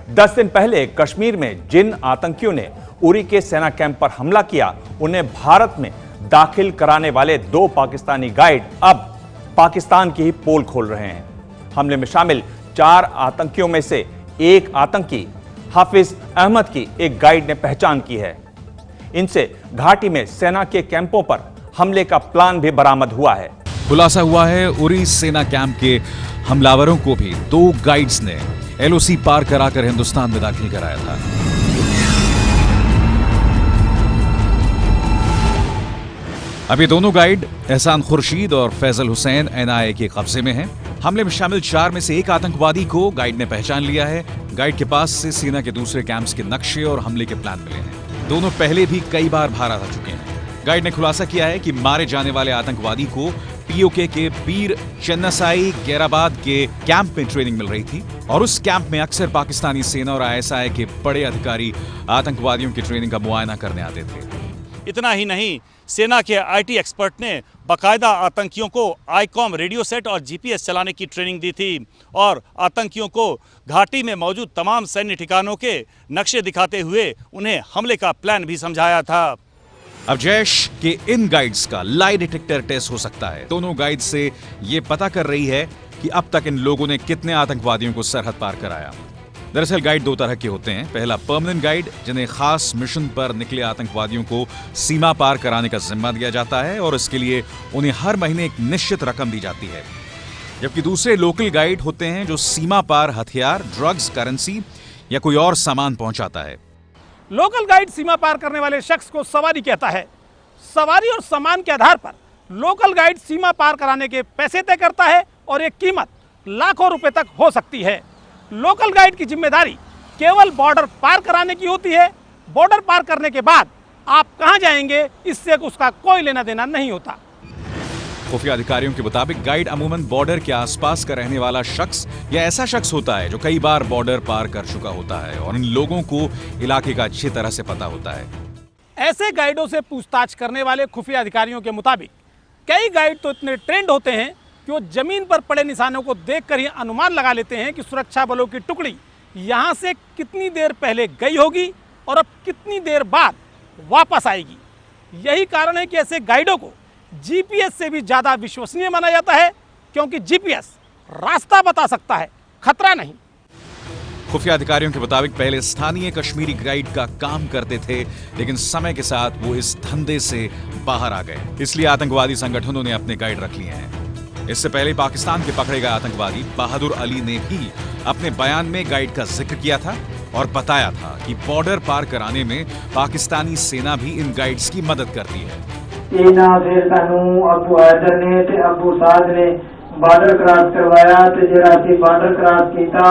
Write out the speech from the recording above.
10 दिन पहले कश्मीर में जिन आतंकियों ने उरी के सेना कैंप पर हमला किया, उन्हें भारत में दाखिल कराने वाले 2 पाकिस्तानी गाइड अब पाकिस्तान की ही पोल खोल रहे हैं। हमले में शामिल 4 आतंकियों में से एक आतंकी हाफिज अहमद की एक गाइड ने पहचान की है। इनसे घाटी में सेना के कैंपों पर हमले का प्लान भी बरामद हुआ है। खुलासा हुआ है उरी सेना कैंप के हमलावरों को भी 2 गाइड्स ने एलओसी पार कराकर हिंदुस्तान में दाखिल कराया था। अब ये दोनों गाइड एहसान खुर्शीद और फैजल हुसैन एनआईए के कब्जे में हैं। हमले में शामिल 4 में से एक आतंकवादी को गाइड ने पहचान लिया है। गाइड के पास से सेना के दूसरे कैंप्स के नक्शे और हमले के प्लान मिले हैं। दोनों पहले भी कई बार भारत आ चुके हैं। गाइड ने खुलासा किया है कि मारे जाने वाले आतंकवादी को पीओके के पीर चन्नासाई गैराबाद के कैंप में ट्रेनिंग मिल रही थी और उस कैंप में अक्सर पाकिस्तानी सेना और आईएसआई के बड़े अधिकारी आतंकवादियों की ट्रेनिंग का मुआयना करने आते थे। इतना ही नहीं, सेना के आईटी एक्सपर्ट ने बाकायदा आतंकियों को आईकॉम रेडियो सेट और जीपीएस चलाने की ट्रेनिंग दी थी और आतंकियों को घाटी में मौजूद तमाम सैन्य ठिकानों के नक्शे दिखाते हुए उन्हें हमले का प्लान भी समझाया था। अब जैश के इन गाइड्स का लाई डिटेक्टर टेस्ट हो सकता है। दोनों गाइड से ये पता कर रही है कि अब तक इन लोगों ने कितने आतंकवादियों को सरहद पार कराया। दरअसल गाइड 2 तरह के होते हैं। पहला परमानेंट गाइड, जिन्हें खास मिशन पर निकले आतंकवादियों को सीमा पार कराने का जिम्मा दिया जाता है और इसके लिए उन्हें हर महीने एक निश्चित रकम दी जाती है। जबकि दूसरे लोकल गाइड होते हैं जो सीमा पार हथियार, ड्रग्स, करेंसी या कोई और सामान पहुंचाता है। लोकल गाइड सीमा पार करने वाले शख्स को सवारी कहता है। सवारी और सामान के आधार पर लोकल गाइड सीमा पार कराने के पैसे तय करता है और एक कीमत लाखों रुपए तक हो सकती है। लोकल गाइड की जिम्मेदारी केवल बॉर्डर पार कराने की होती है। बॉर्डर पार करने के बाद आप कहां जाएंगे, इससे उसका कोई लेना देना नहीं होता। खुफिया अधिकारियों के मुताबिक गाइड अमूमन बॉर्डर के आसपास का रहने वाला शख्स या ऐसा शख्स होता है जो कई बार बॉर्डर पार कर चुका होता है और इन लोगों को इलाके का अच्छी तरह से पता होता है। ऐसे गाइडों से पूछताछ करने वाले खुफिया अधिकारियों के मुताबिक कई गाइड तो इतने ट्रेंड होते हैं कि वो जमीन पर पड़े निशानों को देखकर ही अनुमान लगा लेते हैं कि सुरक्षा बलों की टुकड़ी यहाँ से कितनी देर पहले गई होगी और अब कितनी देर बाद वापस आएगी। यही कारण है कि ऐसे गाइडों को जीपीएस से भी ज्यादा विश्वसनीय माना जाता है, क्योंकि जीपीएस रास्ता बता सकता है, खतरा नहीं। खुफिया अधिकारियों के मुताबिक पहले स्थानीय कश्मीरी गाइड का काम करते थे, लेकिन समय के साथ वो इस धंधे से बाहर आ गए, इसलिए आतंकवादी संगठनों ने अपने गाइड रख लिए हैं। इससे पहले पाकिस्तान के पकड़े गए आतंकवादी बहादुर अली ने भी अपने बयान में गाइड का जिक्र किया था और बताया था कि बॉर्डर पार कराने में पाकिस्तानी सेना भी इन गाइड्स की मदद करती है। अबू हैदर ने ते अबू साद ने बार्डर क्रॉस करवाया ते जरा सी बार्डर क्रॉस किया